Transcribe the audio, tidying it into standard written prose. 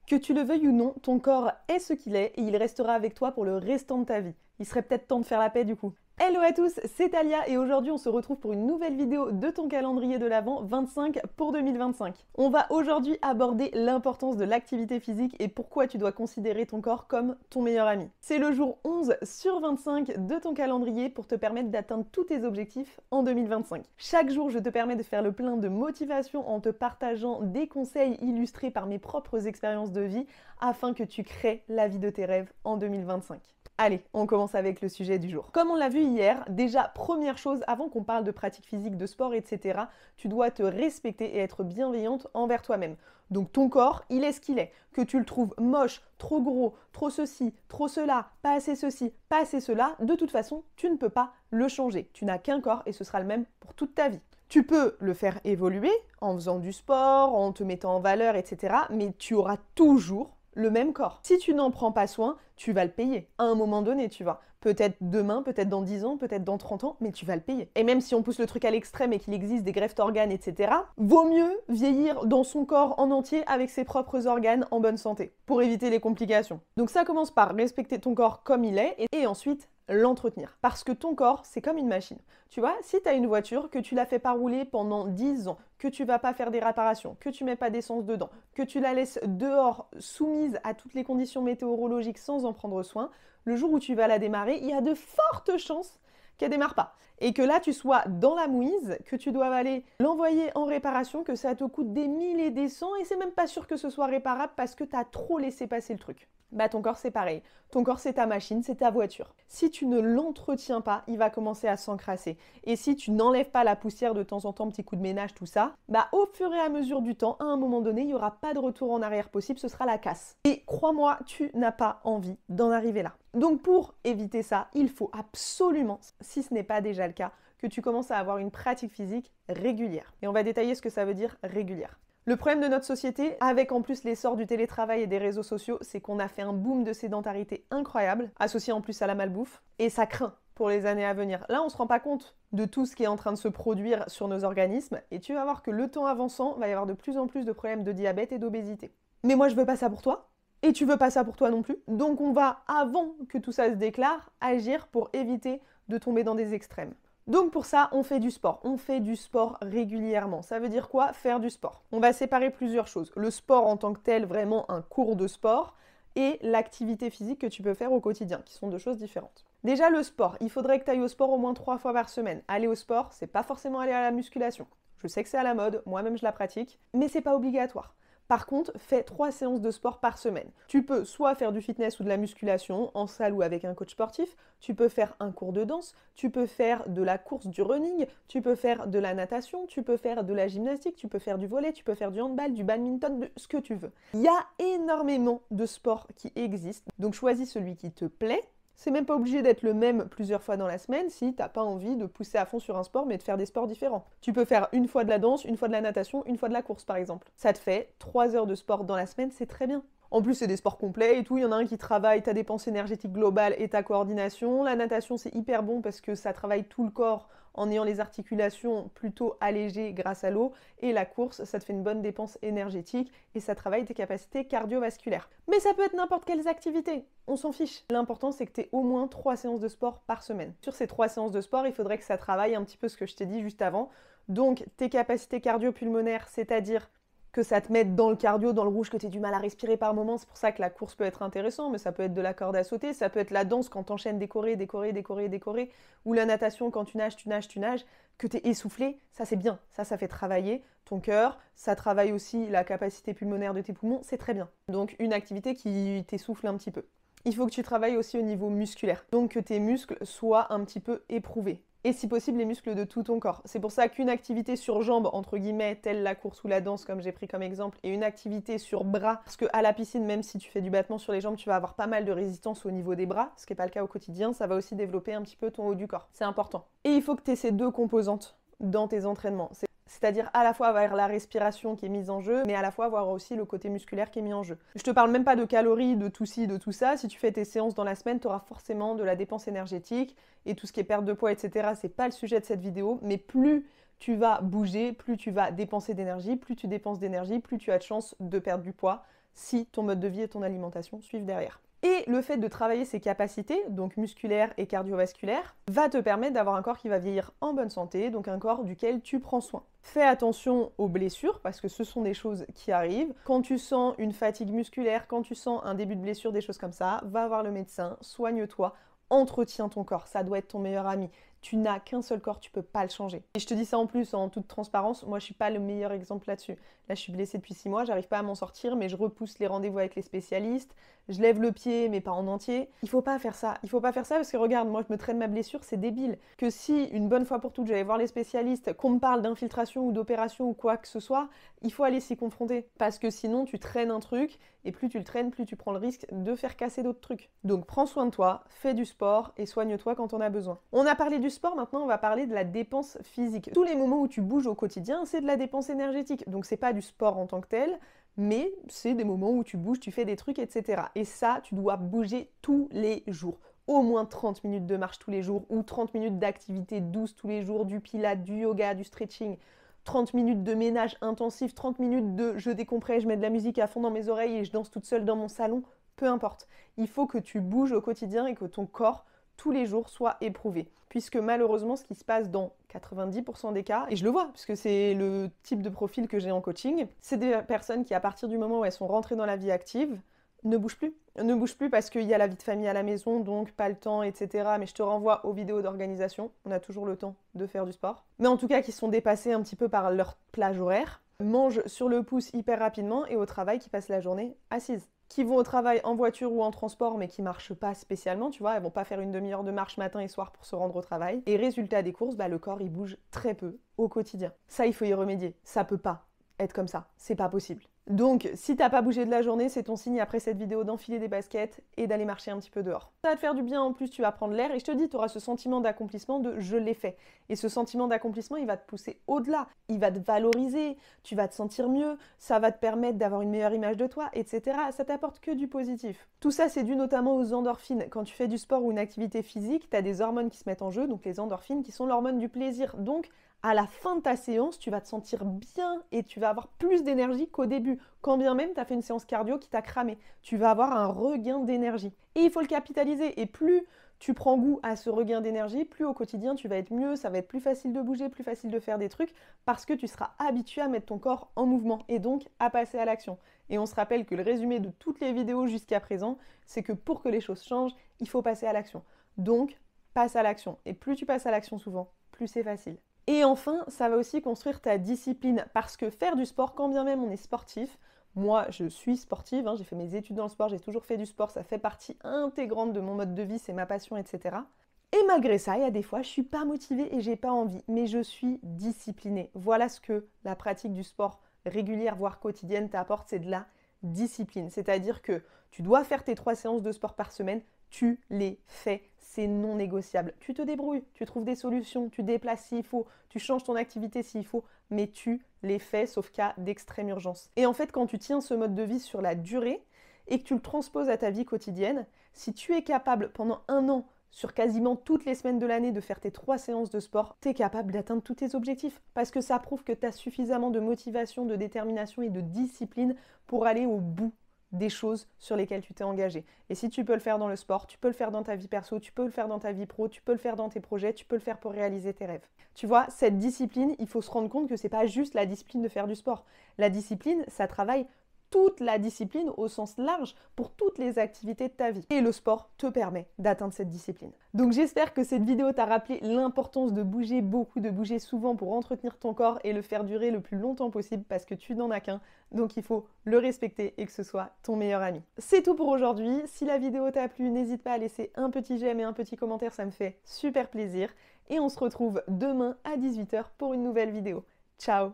Que tu le veuilles ou non, ton corps est ce qu'il est et il restera avec toi pour le restant de ta vie. Il serait peut-être temps de faire la paix du coup. Hello à tous, c'est Talia et aujourd'hui on se retrouve pour une nouvelle vidéo de ton calendrier de l'Avent 25 pour 2025. On va aujourd'hui aborder l'importance de l'activité physique et pourquoi tu dois considérer ton corps comme ton meilleur ami. C'est le jour 11 sur 25 de ton calendrier pour te permettre d'atteindre tous tes objectifs en 2025. Chaque jour je te permets de faire le plein de motivation en te partageant des conseils illustrés par mes propres expériences de vie afin que tu crées la vie de tes rêves en 2025. Allez, on commence avec le sujet du jour. Comme on l'a vu hier, déjà, première chose, avant qu'on parle de pratique physique, de sport, etc., tu dois te respecter et être bienveillante envers toi-même. Donc ton corps, il est ce qu'il est. Que tu le trouves moche, trop gros, trop ceci, trop cela, pas assez ceci, pas assez cela, de toute façon, tu ne peux pas le changer. Tu n'as qu'un corps et ce sera le même pour toute ta vie. Tu peux le faire évoluer en faisant du sport, en te mettant en valeur, etc., mais tu auras toujours le même corps. Si tu n'en prends pas soin, tu vas le payer. À un moment donné, tu vois. Peut-être demain, peut-être dans 10 ans, peut-être dans 30 ans, mais tu vas le payer. Et même si on pousse le truc à l'extrême et qu'il existe des greffes d'organes, etc., vaut mieux vieillir dans son corps en entier avec ses propres organes en bonne santé, pour éviter les complications. Donc ça commence par respecter ton corps comme il est, et ensuite l'entretenir. Parce que ton corps, c'est comme une machine. Tu vois, si tu as une voiture, que tu la fais pas rouler pendant 10 ans, que tu vas pas faire des réparations, que tu mets pas d'essence dedans, que tu la laisses dehors soumise à toutes les conditions météorologiques sans en prendre soin, le jour où tu vas la démarrer, il y a de fortes chances qu'elle démarre pas. Et que là, tu sois dans la mouise, que tu dois aller l'envoyer en réparation, que ça te coûte des mille et des cents, et c'est même pas sûr que ce soit réparable parce que tu as trop laissé passer le truc. Bah ton corps c'est pareil. Ton corps c'est ta machine, c'est ta voiture. Si tu ne l'entretiens pas, il va commencer à s'encrasser. Et si tu n'enlèves pas la poussière de temps en temps, petit coup de ménage, tout ça, bah au fur et à mesure du temps, à un moment donné, il n'y aura pas de retour en arrière possible, ce sera la casse. Et crois-moi, tu n'as pas envie d'en arriver là. Donc pour éviter ça, il faut absolument, si ce n'est pas déjà le cas, que tu commences à avoir une pratique physique régulière. Et on va détailler ce que ça veut dire régulière. Le problème de notre société, avec en plus l'essor du télétravail et des réseaux sociaux, c'est qu'on a fait un boom de sédentarité incroyable, associé en plus à la malbouffe, et ça craint pour les années à venir. Là, on ne se rend pas compte de tout ce qui est en train de se produire sur nos organismes, et tu vas voir que le temps avançant, va y avoir de plus en plus de problèmes de diabète et d'obésité. Mais moi, je veux pas ça pour toi, et tu veux pas ça pour toi non plus, donc on va, avant que tout ça se déclare, agir pour éviter de tomber dans des extrêmes. Donc pour ça, on fait du sport. On fait du sport régulièrement. Ça veut dire quoi? Faire du sport. On va séparer plusieurs choses. Le sport en tant que tel, vraiment un cours de sport, et l'activité physique que tu peux faire au quotidien, qui sont deux choses différentes. Déjà le sport, il faudrait que tu ailles au sport au moins 3 fois par semaine. Aller au sport, c'est pas forcément aller à la musculation. Je sais que c'est à la mode, moi-même je la pratique, mais c'est pas obligatoire. Par contre, fais 3 séances de sport par semaine. Tu peux soit faire du fitness ou de la musculation en salle ou avec un coach sportif, tu peux faire un cours de danse, tu peux faire de la course, du running, tu peux faire de la natation, tu peux faire de la gymnastique, tu peux faire du volley, tu peux faire du handball, du badminton, ce que tu veux. Il y a énormément de sports qui existent, donc choisis celui qui te plaît. C'est même pas obligé d'être le même plusieurs fois dans la semaine si t'as pas envie de pousser à fond sur un sport mais de faire des sports différents. Tu peux faire une fois de la danse, une fois de la natation, une fois de la course par exemple. Ça te fait 3 heures de sport dans la semaine, c'est très bien. En plus, c'est des sports complets et tout. Il y en a un qui travaille ta dépense énergétique globale et ta coordination. La natation, c'est hyper bon parce que ça travaille tout le corps en ayant les articulations plutôt allégées grâce à l'eau. Et la course, ça te fait une bonne dépense énergétique et ça travaille tes capacités cardiovasculaires. Mais ça peut être n'importe quelles activités. On s'en fiche. L'important, c'est que tu aies au moins 3 séances de sport par semaine. Sur ces 3 séances de sport, il faudrait que ça travaille un petit peu ce que je t'ai dit juste avant. Donc, tes capacités cardio-pulmonaires, c'est-à-dire que ça te mette dans le cardio, dans le rouge, que tu aies du mal à respirer par moments. C'est pour ça que la course peut être intéressante, mais ça peut être de la corde à sauter, ça peut être la danse quand t'enchaînes décorer, ou la natation quand tu nages, que tu es essoufflé, ça c'est bien. Ça fait travailler ton cœur, ça travaille aussi la capacité pulmonaire de tes poumons, c'est très bien. Donc une activité qui t'essouffle un petit peu. Il faut que tu travailles aussi au niveau musculaire, donc que tes muscles soient un petit peu éprouvés. Et si possible, les muscles de tout ton corps. C'est pour ça qu'une activité sur jambes, entre guillemets, telle la course ou la danse, comme j'ai pris comme exemple, et une activité sur bras, parce qu'à la piscine, même si tu fais du battement sur les jambes, tu vas avoir pas mal de résistance au niveau des bras, ce qui n'est pas le cas au quotidien, ça va aussi développer un petit peu ton haut du corps. C'est important. Et il faut que tu aies ces deux composantes dans tes entraînements. C'est-à-dire à la fois avoir la respiration qui est mise en jeu, mais à la fois avoir aussi le côté musculaire qui est mis en jeu. Je te parle même pas de calories, de tout ci, de tout ça. Si tu fais tes séances dans la semaine, tu auras forcément de la dépense énergétique et tout ce qui est perte de poids, etc. C'est pas le sujet de cette vidéo, mais plus tu vas bouger, plus tu vas dépenser d'énergie, plus tu dépenses d'énergie, plus tu as de chances de perdre du poids. si ton mode de vie et ton alimentation suivent derrière. Et le fait de travailler ses capacités, donc musculaires et cardiovasculaires, va te permettre d'avoir un corps qui va vieillir en bonne santé, donc un corps duquel tu prends soin. Fais attention aux blessures, parce que ce sont des choses qui arrivent. Quand tu sens une fatigue musculaire, quand tu sens un début de blessure, des choses comme ça, va voir le médecin, soigne-toi, entretiens ton corps, ça doit être ton meilleur ami. Tu n'as qu'un seul corps, tu peux pas le changer. Et je te dis ça en plus en toute transparence, moi je suis pas le meilleur exemple là-dessus. Là je suis blessée depuis 6 mois, j'arrive pas à m'en sortir, mais je repousse les rendez-vous avec les spécialistes, je lève le pied mais pas en entier. Il faut pas faire ça, parce que regarde, moi je me traîne ma blessure, c'est débile. Que si une bonne fois pour toutes j'allais voir les spécialistes, qu'on me parle d'infiltration ou d'opération ou quoi que ce soit, il faut aller s'y confronter. Parce que sinon tu traînes un truc, et plus tu le traînes, plus tu prends le risque de faire casser d'autres trucs. Donc prends soin de toi, fais du sport et soigne-toi quand on a besoin. On a parlé du sport, maintenant on va parler de la dépense physique. Tous les moments où tu bouges au quotidien, c'est de la dépense énergétique. Donc c'est pas du sport en tant que tel, mais c'est des moments où tu bouges, tu fais des trucs, etc. Et ça, tu dois bouger tous les jours. Au moins 30 minutes de marche tous les jours ou 30 minutes d'activité douce tous les jours, du pilates, du yoga, du stretching. 30 minutes de ménage intensif, 30 minutes de je décompresse, je mets de la musique à fond dans mes oreilles et je danse toute seule dans mon salon, peu importe. Il faut que tu bouges au quotidien et que ton corps, tous les jours, soit éprouvé. Puisque malheureusement, ce qui se passe dans 90% des cas, et je le vois, puisque c'est le type de profil que j'ai en coaching, c'est des personnes qui, à partir du moment où elles sont rentrées dans la vie active, ne bougent plus. Ne bougent plus parce qu'il y a la vie de famille à la maison, donc pas le temps, etc. Mais je te renvoie aux vidéos d'organisation. On a toujours le temps de faire du sport. Mais en tout cas, qui sont dépassés un petit peu par leur plage horaire, mangent sur le pouce hyper rapidement et au travail, qui passent la journée assises. Qui vont au travail en voiture ou en transport, mais qui marchent pas spécialement, tu vois. Elles vont pas faire une demi-heure de marche matin et soir pour se rendre au travail. Et résultat des courses, le corps, il bouge très peu au quotidien. Ça, il faut y remédier. Ça peut pas être comme ça. C'est pas possible. Donc, si t'as pas bougé de la journée, c'est ton signe après cette vidéo d'enfiler des baskets et d'aller marcher un petit peu dehors. Ça va te faire du bien, en plus tu vas prendre l'air et je te dis, tu auras ce sentiment d'accomplissement de je l'ai fait. Et ce sentiment d'accomplissement, il va te pousser au-delà, il va te valoriser, tu vas te sentir mieux, ça va te permettre d'avoir une meilleure image de toi, etc. Ça t'apporte que du positif. Tout ça, c'est dû notamment aux endorphines. Quand tu fais du sport ou une activité physique, t'as des hormones qui se mettent en jeu, donc les endorphines qui sont l'hormone du plaisir. Donc, à la fin de ta séance, tu vas te sentir bien et tu vas avoir plus d'énergie qu'au début. Quand bien même tu as fait une séance cardio qui t'a cramé, tu vas avoir un regain d'énergie. Et il faut le capitaliser. Et plus tu prends goût à ce regain d'énergie, plus au quotidien tu vas être mieux, ça va être plus facile de bouger, plus facile de faire des trucs, parce que tu seras habitué à mettre ton corps en mouvement et donc à passer à l'action. Et on se rappelle que le résumé de toutes les vidéos jusqu'à présent, c'est que pour que les choses changent, il faut passer à l'action. Donc, passe à l'action. Et plus tu passes à l'action souvent, plus c'est facile. Et enfin, ça va aussi construire ta discipline, parce que faire du sport, quand bien même on est sportif, moi je suis sportive, j'ai fait mes études dans le sport, j'ai toujours fait du sport, ça fait partie intégrante de mon mode de vie, c'est ma passion, etc. Et malgré ça, il y a des fois, je suis pas motivée et j'ai pas envie, mais je suis disciplinée. Voilà ce que la pratique du sport régulière, voire quotidienne, t'apporte, c'est de la discipline. C'est-à-dire que tu dois faire tes 3 séances de sport par semaine, tu les fais, c'est non négociable. Tu te débrouilles, tu trouves des solutions, tu déplaces s'il faut, tu changes ton activité s'il faut, mais tu les fais sauf cas d'extrême urgence. Et en fait, quand tu tiens ce mode de vie sur la durée et que tu le transposes à ta vie quotidienne, si tu es capable pendant 1 an, sur quasiment toutes les semaines de l'année, de faire tes 3 séances de sport, tu es capable d'atteindre tous tes objectifs. Parce que ça prouve que tu as suffisamment de motivation, de détermination et de discipline pour aller au bout des choses sur lesquelles tu t'es engagé. Et si tu peux le faire dans le sport, tu peux le faire dans ta vie perso, tu peux le faire dans ta vie pro, tu peux le faire dans tes projets, tu peux le faire pour réaliser tes rêves. Tu vois, cette discipline, il faut se rendre compte que c'est pas juste la discipline de faire du sport. La discipline, ça travaille toute la discipline au sens large pour toutes les activités de ta vie. Et le sport te permet d'atteindre cette discipline. Donc j'espère que cette vidéo t'a rappelé l'importance de bouger beaucoup, de bouger souvent pour entretenir ton corps et le faire durer le plus longtemps possible parce que tu n'en as qu'un. Donc il faut le respecter et que ce soit ton meilleur ami. C'est tout pour aujourd'hui. Si la vidéo t'a plu, n'hésite pas à laisser un petit j'aime et un petit commentaire, ça me fait super plaisir. Et on se retrouve demain à 18 h pour une nouvelle vidéo. Ciao!